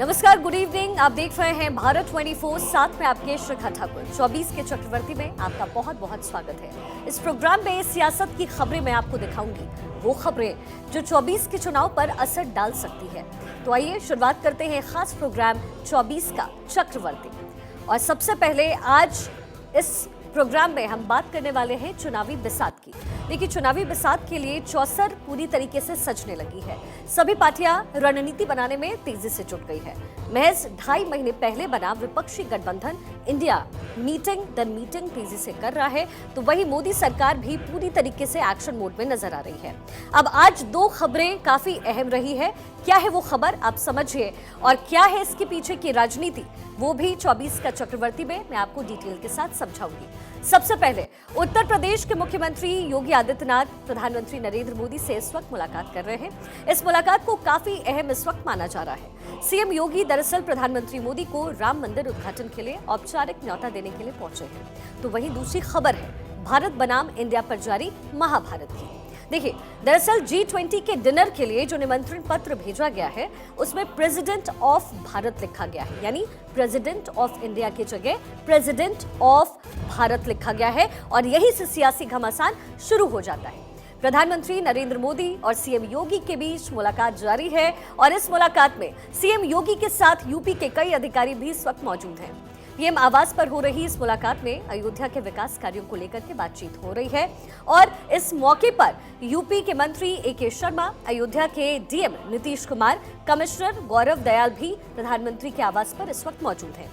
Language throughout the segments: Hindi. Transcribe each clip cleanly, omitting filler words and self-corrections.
नमस्कार, गुड इवनिंग। आप देख रहे हैं भारत 24, साथ में आपके श्रीखा ठाकुर। 24 के चक्रवर्ती में आपका बहुत बहुत स्वागत है। इस प्रोग्राम में सियासत की खबरें मैं आपको दिखाऊंगी, वो खबरें जो 24 के चुनाव पर असर डाल सकती है। तो आइए शुरुआत करते हैं खास प्रोग्राम 24 का चक्रवर्ती। और सबसे पहले आज इस प्रोग्राम में हम बात करने वाले हैं चुनावी बिसात की। देखिए, चुनावी बिसात के लिए चौसर पूरी तरीके से सजने लगी है। सभी पार्टियां रणनीति बनाने में तेजी से जुट गई है। महज 2.5 महीने पहले बना विपक्षी गठबंधन इंडिया मीटिंग द मीटिंग तेजी से कर रहा है, तो वही मोदी सरकार भी पूरी तरीके से एक्शन मोड में नजर आ रही है। अब आज 2 खबरें काफी अहम रही है। क्या है वो खबर, आप समझिए, और क्या है इसके पीछे की राजनीति, वो भी 24 का चक्रवर्ती में मैं आपको डिटेल के साथ समझाऊंगी। सबसे पहले उत्तर प्रदेश के मुख्यमंत्री योगी आदित्यनाथ प्रधानमंत्री नरेंद्र मोदी से इस वक्त मुलाकात कर रहे हैं। इस मुलाकात को काफी अहम इस वक्त माना जा रहा है। सीएम योगी दरअसल प्रधानमंत्री मोदी को राम मंदिर उद्घाटन के लिए औपचारिक न्योता देने के लिए पहुंचे हैं। तो वहीं दूसरी खबर है भारत बनाम इंडिया पर जारी महाभारत की। देखिए, दरअसल G20 के डिनर के लिए जो निमंत्रण पत्र भेजा गया है, उसमें प्रेसिडेंट ऑफ भारत लिखा गया है, यानी प्रेसिडेंट ऑफ इंडिया की जगह प्रेसिडेंट ऑफ भारत लिखा गया है। और यही से सियासी घमासान शुरू हो जाता है। प्रधानमंत्री नरेंद्र मोदी और सीएम योगी के बीच मुलाकात जारी है और इस मुलाकात में सीएम योगी के साथ यूपी के कई अधिकारी भी इस वक्त मौजूद हैं। पीएम आवास पर हो रही इस मुलाकात में अयोध्या के विकास कार्यों को लेकर के बातचीत हो रही है और इस मौके पर यूपी के मंत्री AK शर्मा, अयोध्या के डीएम नीतीश कुमार, कमिश्नर गौरव दयाल भी प्रधानमंत्री के आवास पर इस वक्त मौजूद हैं।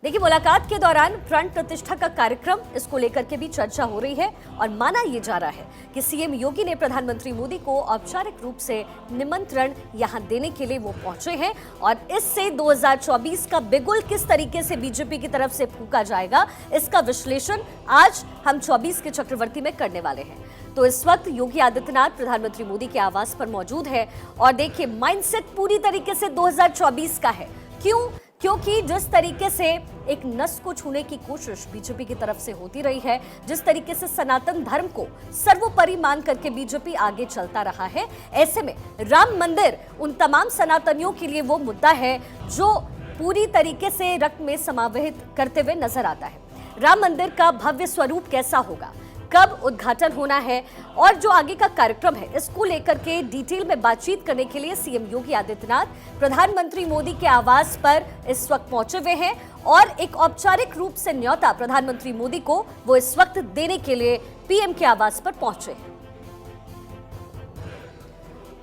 देखिए, मुलाकात के दौरान प्राण प्रतिष्ठा का कार्यक्रम, इसको लेकर के भी चर्चा हो रही है और माना यह जा रहा है कि सीएम योगी ने प्रधानमंत्री मोदी को औपचारिक रूप से निमंत्रण यहां देने के लिए वो पहुंचे हैं और इससे 2024 का बिगुल किस तरीके से बीजेपी की तरफ से फूंका जाएगा, इसका विश्लेषण आज हम 24 के चक्रवर्ती में करने वाले हैं। तो इस वक्त योगी आदित्यनाथ प्रधानमंत्री मोदी के आवास पर मौजूद है और देखिए, माइंडसेट पूरी तरीके से 2024 का है। क्योंकि जिस तरीके से एक नस को छूने की कोशिश बीजेपी की तरफ से होती रही है, जिस तरीके से सनातन धर्म को सर्वोपरि मान करके बीजेपी आगे चलता रहा है, ऐसे में राम मंदिर उन तमाम सनातनियों के लिए वो मुद्दा है जो पूरी तरीके से रक्त में समावित करते हुए नजर आता है। राम मंदिर का भव्य स्वरूप कैसा होगा, कब उद्घाटन होना है और जो आगे का कार्यक्रम है, इसको लेकर के डिटेल में बातचीत करने के लिए सीएम योगी आदित्यनाथ प्रधानमंत्री मोदी के आवास पर इस वक्त पहुंचे हुए हैं और एक औपचारिक रूप से न्योता प्रधानमंत्री मोदी को वो इस वक्त देने के लिए पीएम के आवास पर पहुंचे हैं।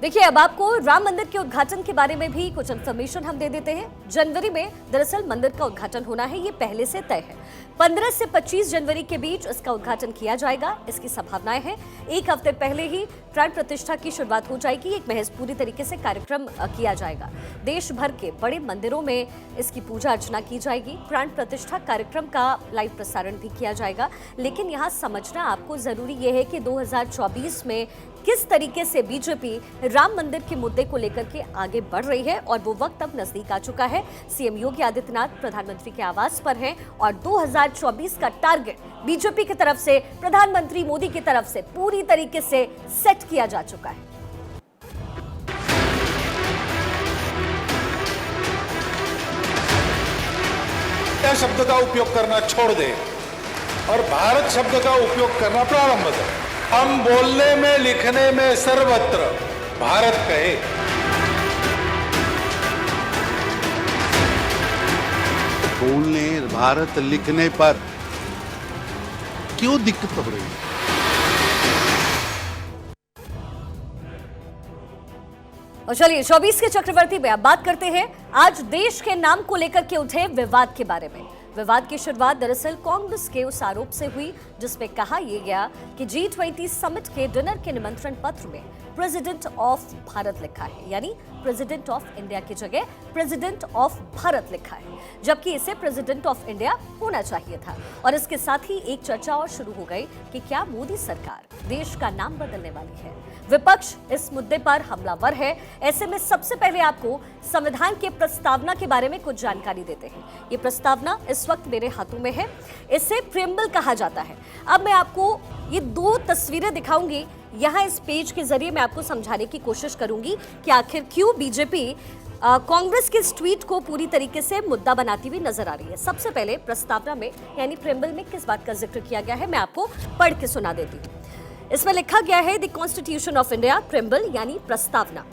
देखिए, अब आपको राम मंदिर के उद्घाटन के बारे में भी कुछ इंफॉर्मेशन हम दे देते हैं। जनवरी में दरअसल मंदिर का उद्घाटन होना है, ये पहले से तय है। 15 से 25 जनवरी के बीच इसका उद्घाटन किया जाएगा, इसकी संभावनाएं हैं। एक हफ्ते पहले ही प्राण प्रतिष्ठा की शुरुआत हो जाएगी। एक महज पूरी तरीके से कार्यक्रम किया जाएगा। देश भर के बड़े मंदिरों में इसकी पूजा अर्चना की जाएगी। प्राण प्रतिष्ठा कार्यक्रम का लाइव प्रसारण भी किया जाएगा। लेकिन यहाँ समझना आपको जरूरी यह है कि 2024 में किस तरीके से बीजेपी राम मंदिर के मुद्दे को लेकर के आगे बढ़ रही है और वो वक्त अब नजदीक आ चुका है। सीएम योगी आदित्यनाथ प्रधानमंत्री के आवास पर हैं और 2024 का टारगेट बीजेपी की तरफ से, प्रधानमंत्री मोदी की तरफ से पूरी तरीके से सेट किया जा चुका है। शब्द का उपयोग करना छोड़ दे और भारत शब्द का उपयोग करना प्रारंभ करें। हम बोलने में, लिखने में सर्वत्र भारत कहे। बोलने, भारत लिखने पर क्यों दिक्कत हो रही है? और चलिए, 24 के चक्रवर्ती में अब बात करते हैं आज देश के नाम को लेकर के उठे विवाद के बारे में। विवाद की शुरुआत दरअसल कांग्रेस के उस आरोप से हुई जिसमें कहा यह गया कि G20 समिट के डिनर के निमंत्रण पत्र में प्रेसिडेंट ऑफ भारत लिखा है, यानी प्रेसिडेंट ऑफ इंडिया की जगह प्रेसिडेंट ऑफ भारत लिखा है, जबकि इसे प्रेसिडेंट ऑफ इंडिया होना चाहिए था। और इसके साथ ही एक चर्चा और शुरू हो गई कि क्या मोदी सरकार देश का नाम बदलने वाली है। विपक्ष इस मुद्दे पर हमलावर है। ऐसे में सबसे पहले आपको संविधान के प्रस्तावना के बारे में कुछ जानकारी देते हैं। ये प्रस्तावना इस वक्त मेरे हाथों में है, इसे प्रीएम्बल कहा जाता है। अब मैं आपको ये 2 तस्वीरें दिखाऊंगी। यहाँ इस पेज के जरिए मैं आपको समझाने की कोशिश करूंगी कि आखिर क्यों बीजेपी कांग्रेस के इस ट्वीट को पूरी तरीके से मुद्दा बनाती हुई नजर आ रही है। सबसे पहले प्रस्तावना में यानी प्रेम्बल में किस बात का जिक्र किया गया है, मैं आपको पढ़ के सुना देती हूँ। इसमें लिखा गया है, the constitution of India, preamble यानी प्रस्तावना।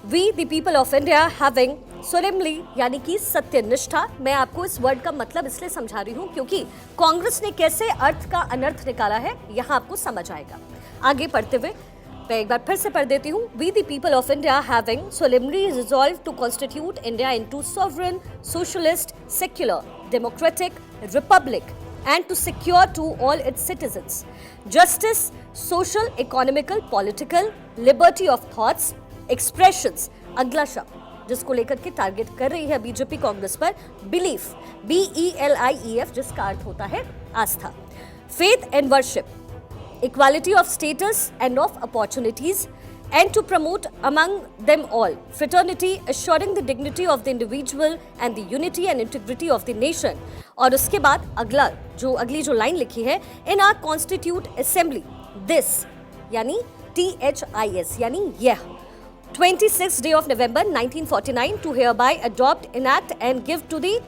We the people of India having solemnly यानी कि सत्यनिष्ठा। मैं आपको इस वर्ड का मतलब इसलिए समझा रही हूँ क्योंकि कांग्रेस ने कैसे अर्थ का अनर्थ निकाला है यहाँ आपको समझ आएगा। आगे पढ़ते हुए मैं एक बार फिर से पढ़ देती हूँ। We the people of India having solemnly resolved to constitute India into sovereign, socialist, secular, democratic republic and to secure to all its citizens justice, social, economical, political, liberty of thoughts, expressions। अगला शब्द जिसको लेकर के टारगेट कर रही है बीजेपी कांग्रेस पर, बिलीफ, BELIEF, जिसका अर्थ होता है आस्था, faith and worship, equality of status and of opportunities, and to promote among them all fraternity, assuring the dignity of the individual and the unity and integrity of the nation। और उसके बाद अगली जो लाइन लिखी है, in our constitute assembly this यानी THIS यानी यह 26th day of November 1949 to hereby adopt, enact and give to the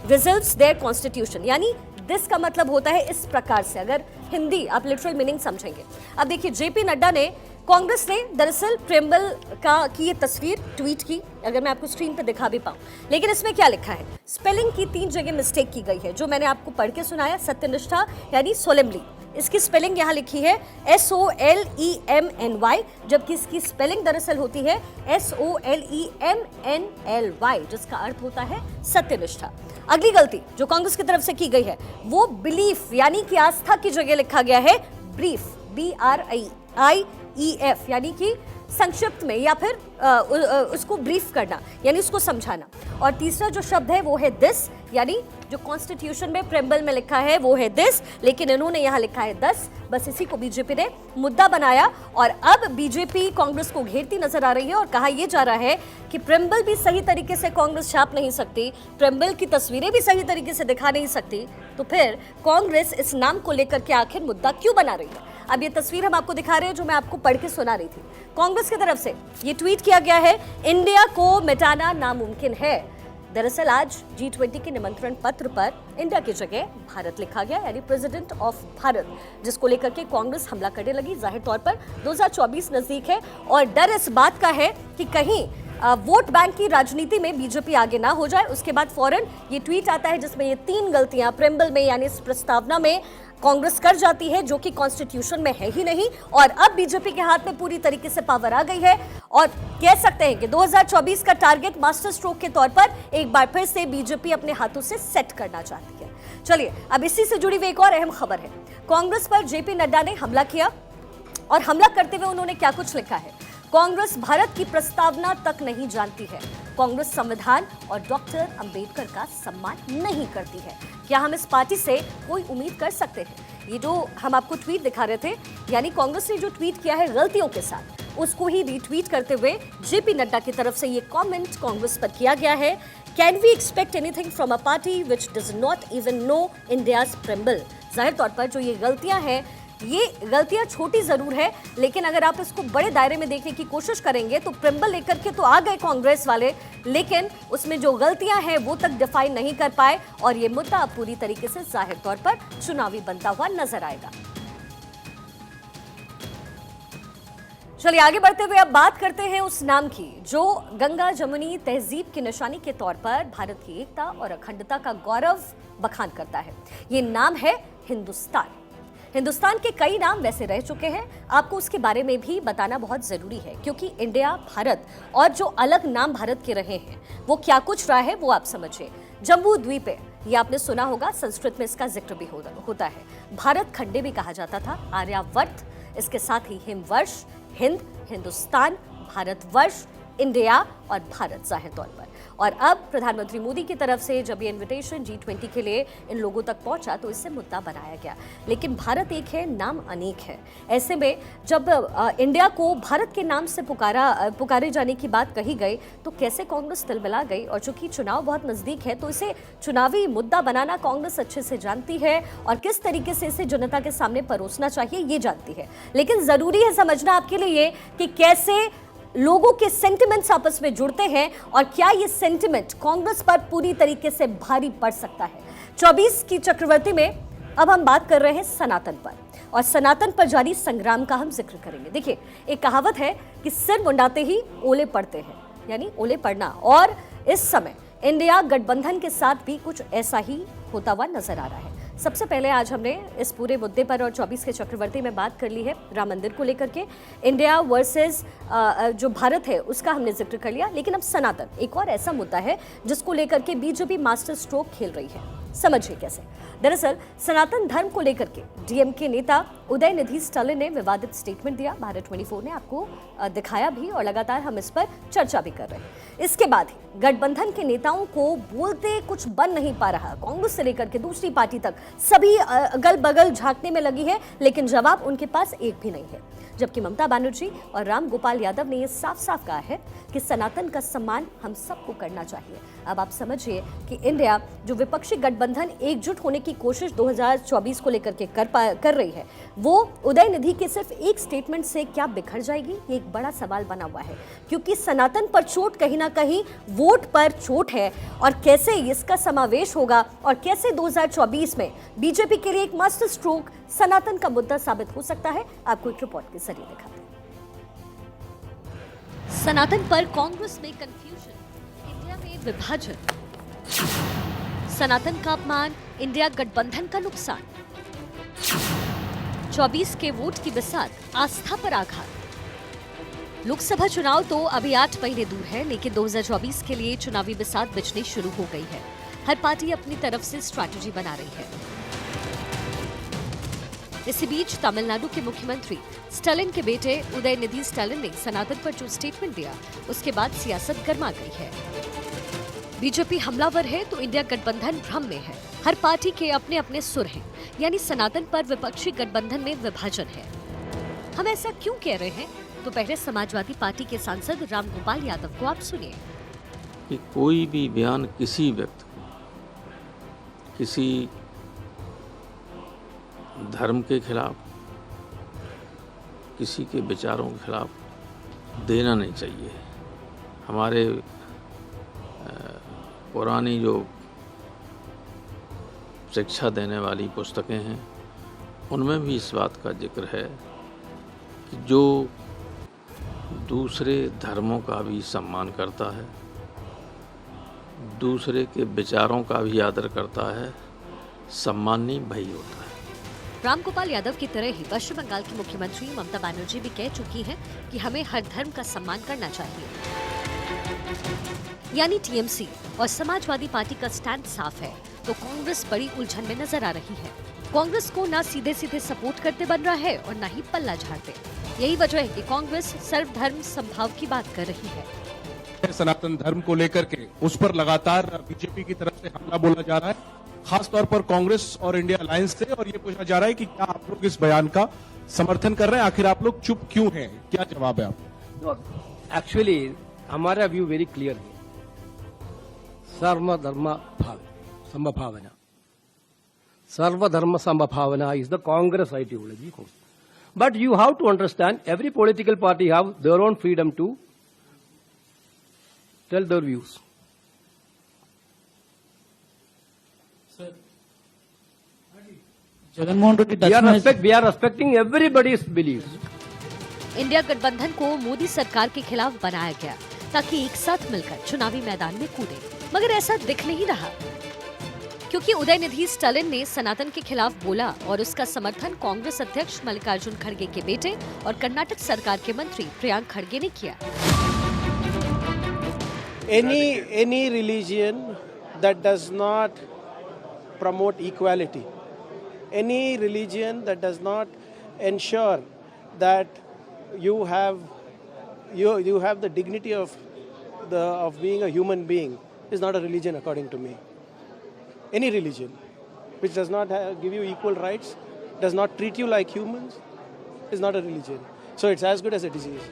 resolves their constitution। यानी दिस का मतलब होता है इस प्रकार से, अगर हिंदी आप लिटरल मीनिंग समझेंगे। अब देखिए, जेपी नड्डा ने, कांग्रेस ने दरअसल प्रेम्बल की ये तस्वीर ट्वीट की, अगर मैं आपको स्क्रीन पर दिखा भी पाऊं, लेकिन इसमें क्या लिखा है, स्पेलिंग की 3 जगह मिस्टेक की गई है। जो मैंने आपको पढ़ के सुनाया, सत्यनिष्ठा यानी सोलेमली, इसकी स्पेलिंग यहाँ लिखी है SOLEMNY, जबकि इसकी स्पेलिंग दरअसल होती है SOLEMNLY, जिसका अर्थ होता है सत्यनिष्ठा। अगली गलती जो कांग्रेस की तरफ से की गई है वो बिलीफ यानी कि आस्था की जगह लिखा गया है ब्रीफ, BRIEF, यानी कि संक्षिप्त में या फिर उसको ब्रीफ करना यानी उसको समझाना। और तीसरा जो शब्द है वो है दिस, यानी जो कॉन्स्टिट्यूशन में प्रेम्बल में लिखा है वो है दिस, लेकिन इन्होंने यहाँ लिखा है 10। बस इसी को बीजेपी ने मुद्दा बनाया और अब बीजेपी कांग्रेस को घेरती नजर आ रही है और कहा यह जा रहा है कि प्रेम्बल भी सही तरीके से कांग्रेस छाप नहीं सकती, प्रेम्बल की तस्वीरें भी सही तरीके से दिखा नहीं सकती, तो फिर कांग्रेस इस नाम को लेकर के आखिर मुद्दा क्यों बना रही है। अब ये तस्वीर हम आपको दिखा रहे हैं जो मैं आपको पढ़ के सुना रही थी। कांग्रेस की तरफ से ये ट्वीट किया गया है, इंडिया को मिटाना नामुमकिन है। दरअसल आज G20 के निमंत्रण पत्र पर इंडिया की जगह भारत लिखा गया, यानी प्रेसिडेंट ऑफ भारत, जिसको लेकर के कांग्रेस हमला करने लगी। जाहिर तौर पर 2024 नजदीक है और डर इस बात का है कि कहीं वोट बैंक की राजनीति में बीजेपी आगे ना हो जाए। उसके बाद फौरन ये ट्वीट आता है जिसमें ये 3 गलतियां प्रेम्बल में यानी इस प्रस्तावना में कांग्रेस कर जाती है, जो कि कॉन्स्टिट्यूशन में है ही नहीं। और अब बीजेपी के हाथ में पूरी तरीके से पावर आ गई है और कह सकते हैं कि 2024 का टारगेट मास्टर स्ट्रोक के तौर पर एक बार फिर से बीजेपी अपने हाथों से सेट करना चाहती है। चलिए अब इसी से जुड़ी हुई एक और अहम खबर है। कांग्रेस पर जेपी नड्डा ने हमला किया और हमला करते हुए उन्होंने क्या कुछ लिखा है, कांग्रेस भारत की प्रस्तावना तक नहीं जानती है, कांग्रेस संविधान और डॉक्टर अंबेडकर का सम्मान नहीं करती है। क्या हम इस पार्टी से कोई उम्मीद कर सकते हैं? ये जो हम आपको ट्वीट दिखा रहे थे, यानी कांग्रेस ने जो ट्वीट किया है गलतियों के साथ, उसको ही रीट्वीट करते हुए जेपी नड्डा की तरफ से ये कमेंट कांग्रेस पर किया गया है, can we expect anything from a party which does not even know India's preamble. जाहिर तौर पर जो ये गलतियां हैं, ये गलतियां छोटी जरूर है, लेकिन अगर आप इसको बड़े दायरे में देखने की कोशिश करेंगे तो प्रेम्बल लेकर के तो आ गए कांग्रेस वाले, लेकिन उसमें जो गलतियां हैं वो तक डिफाइन नहीं कर पाए और ये मुद्दा अब पूरी तरीके से जाहिर तौर पर चुनावी बनता हुआ नजर आएगा। चलिए आगे बढ़ते हुए अब बात करते हैं उस नाम की जो गंगा जमुनी तहजीब की निशानी के तौर पर भारत की एकता और अखंडता का गौरव बखान करता है। ये नाम है हिंदुस्तान। हिंदुस्तान के कई नाम वैसे रह चुके हैं, आपको उसके बारे में भी बताना बहुत जरूरी है, क्योंकि इंडिया, भारत और जो अलग नाम भारत के रहे हैं वो क्या कुछ रहा है वो आप समझिए। जम्बू द्वीप है, ये आपने सुना होगा, संस्कृत में इसका जिक्र भी होता है। भारत खंडे भी कहा जाता था, आर्यावर्त, इसके साथ ही हिमवर्ष, हिंद, हिंदुस्तान, भारतवर्ष, इंडिया और भारत जाहिर तौर पर। और अब प्रधानमंत्री मोदी की तरफ से जब ये इन्विटेशन G20 के लिए इन लोगों तक पहुंचा तो इससे मुद्दा बनाया गया, लेकिन भारत एक है, नाम अनेक है। ऐसे में जब इंडिया को भारत के नाम से पुकारे जाने की बात कही गई तो कैसे कांग्रेस तिलमिला गई। और चूंकि चुनाव बहुत नजदीक है तो इसे चुनावी मुद्दा बनाना कांग्रेस अच्छे से जानती है और किस तरीके से इसे जनता के सामने परोसना चाहिए ये जानती है। लेकिन जरूरी है समझना आपके लिए कि कैसे लोगों के सेंटिमेंट्स आपस में जुड़ते हैं और क्या ये सेंटिमेंट कांग्रेस पर पूरी तरीके से भारी पड़ सकता है। 24 की चक्रवर्ती में अब हम बात कर रहे हैं सनातन पर, और सनातन पर जारी संग्राम का हम जिक्र करेंगे। देखिए, एक कहावत है कि सिर मुंडाते ही ओले पड़ते हैं, यानी ओले पड़ना, और इस समय इंडिया गठबंधन के साथ भी कुछ ऐसा ही होता हुआ नजर आ रहा है। सबसे पहले आज हमने इस पूरे मुद्दे पर और 24 के चक्रवर्ती में बात कर ली है राम मंदिर को लेकर के, इंडिया वर्सेस जो भारत है उसका हमने जिक्र कर लिया। लेकिन अब सनातन एक और ऐसा मुद्दा है जिसको लेकर के बीजेपी मास्टर स्ट्रोक खेल रही है। समझिए कैसे। दरअसल सनातन धर्म को लेकर के डीएमके नेता उदयनिधि स्टालिन ने विवादित स्टेटमेंट दिया। भारत 24 ने आपको दिखाया भी और लगातार हम इस पर चर्चा भी कर रहे हैं। इसके बाद ही गठबंधन के नेताओं को बोलते कुछ बन नहीं पा रहा। कांग्रेस से लेकर के दूसरी पार्टी तक सभी अगल बगल झांकने में लगी है, लेकिन जवाब उनके पास एक भी नहीं है। जबकि ममता बनर्जी और राम गोपाल यादव ने यह साफ साफ कहा है कि सनातन का सम्मान हम सबको करना चाहिए। अब आप समझिए कि इंडिया जो विपक्षी गठबंधन एकजुट होने की कोशिश 2024 को लेकर के कर रही है, वो उदयनिधि के सिर्फ एक स्टेटमेंट से क्या बिखर जाएगी, ये एक बड़ा सवाल बना हुआ है। क्योंकि सनातन पर चोट कहीं ना कहीं वोट पर चोट है, और कैसे इसका समावेश होगा और कैसे 2024 में बीजेपी के लिए एक मास्टर स्ट्रोक सनातन का मुद्दा साबित हो सकता है, आपको एक रिपोर्ट के जरिए दिखाते हैं। सनातन पर कांग्रेस में कंफ्यूजन, इंडिया में विभाजन, सनातन का अपमान, इंडिया गठबंधन का नुकसान, 24 के वोट की बिसात, आस्था पर आघात। लोकसभा चुनाव तो अभी 8 महीने दूर है, लेकिन 2024 के लिए चुनावी बिसात बिछनी शुरू हो गई है। हर पार्टी अपनी तरफ से स्ट्रैटेजी बना रही है। इसी बीच तमिलनाडु के मुख्यमंत्री स्टालिन के बेटे उदयनिधि स्टालिन ने सनातन पर जो स्टेटमेंट दिया, उसके बाद सियासत गर्मा गई है। बीजेपी हमलावर है तो इंडिया गठबंधन भ्रम में है। हर पार्टी के अपने अपने सुर हैं, यानी सनातन पर विपक्षी गठबंधन में विभाजन है। हम ऐसा क्यों कह रहे हैं, तो पहले समाजवादी पार्टी के सांसद राम गोपाल यादव को आप सुनिए। कि कोई भी बयान किसी व्यक्ति को किसी धर्म के खिलाफ, किसी के विचारों के खिलाफ देना नहीं चाहिए। हमारे पुरानी जो शिक्षा देने वाली पुस्तकें हैं, उनमें भी इस बात का जिक्र है कि जो दूसरे धर्मों का भी सम्मान करता है, दूसरे के विचारों का भी आदर करता है, सम्मानी वही होता है। रामगोपाल यादव की तरह ही पश्चिम बंगाल की मुख्यमंत्री ममता बनर्जी भी कह चुकी हैं कि हमें हर धर्म का सम्मान करना चाहिए। यानी टीएमसी और समाजवादी पार्टी का स्टैंड साफ है, तो कांग्रेस बड़ी उलझन में नजर आ रही है। कांग्रेस को ना सीधे सीधे सपोर्ट करते बन रहा है और ना ही पल्ला झाड़ते। यही वजह है कि कांग्रेस सर्वधर्म समभाव की बात कर रही है। सनातन धर्म को लेकर के उस पर लगातार बीजेपी की तरफ से हमला बोला जा रहा है, खास तौर पर कांग्रेस और इंडिया अलायंस से, और ये पूछा जा रहा है कि क्या आप लोग इस बयान का समर्थन कर रहे हैं, आखिर आप लोग चुप क्यों हैं, क्या जवाब है आप? एक्चुअली हमारा व्यू वेरी क्लियर है। सर्वधर्म समभावना, सर्वधर्म समभावना is the Congress ideology. But you have to understand, every political party have their own freedom to tell their views. We are respecting everybody's beliefs. India गठबंधन को मोदी सरकार के खिलाफ बनाया गया ताकि एक साथ मिलकर चुनावी मैदान में कूदे, मगर ऐसा दिख नहीं रहा, क्योंकि उदयनिधि स्टालिन ने सनातन के खिलाफ बोला और उसका समर्थन कांग्रेस अध्यक्ष मल्लिकार्जुन खड़गे के बेटे और कर्नाटक सरकार के मंत्री प्रियांक खड़गे ने किया। Any religion that does not promote equality, any religion that does not ensure that you have the dignity of being a human being is not a religion, according to me. Any religion which does not give you equal rights, does not treat you like humans, is not a religion. So it's as good as a disease.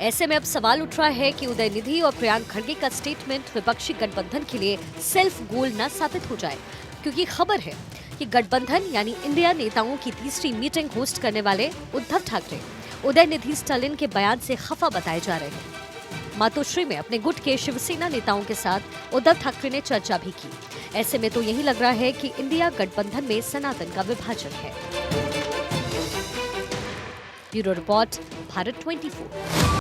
ऐसे में अब सवाल उठ रहा है कि उदयनिधि और प्रियांक खड़गे का स्टेटमेंट विपक्षी गठबंधन के लिए सेल्फ गोल न साबित हो जाए, क्योंकि खबर है कि गठबंधन यानी इंडिया नेताओं की तीसरी मीटिंग होस्ट करने वाले उद्धव ठाकरे उदयनिधि स्टालिन के बयान से खफा बताए जा रहे हैं। मातोश्री में अपने गुट के शिवसेना नेताओं के साथ उद्धव ठाकरे ने चर्चा भी की। ऐसे में तो यही लग रहा है कि इंडिया गठबंधन में सनातन का विभाजन है। Bureau report, Bharat 24।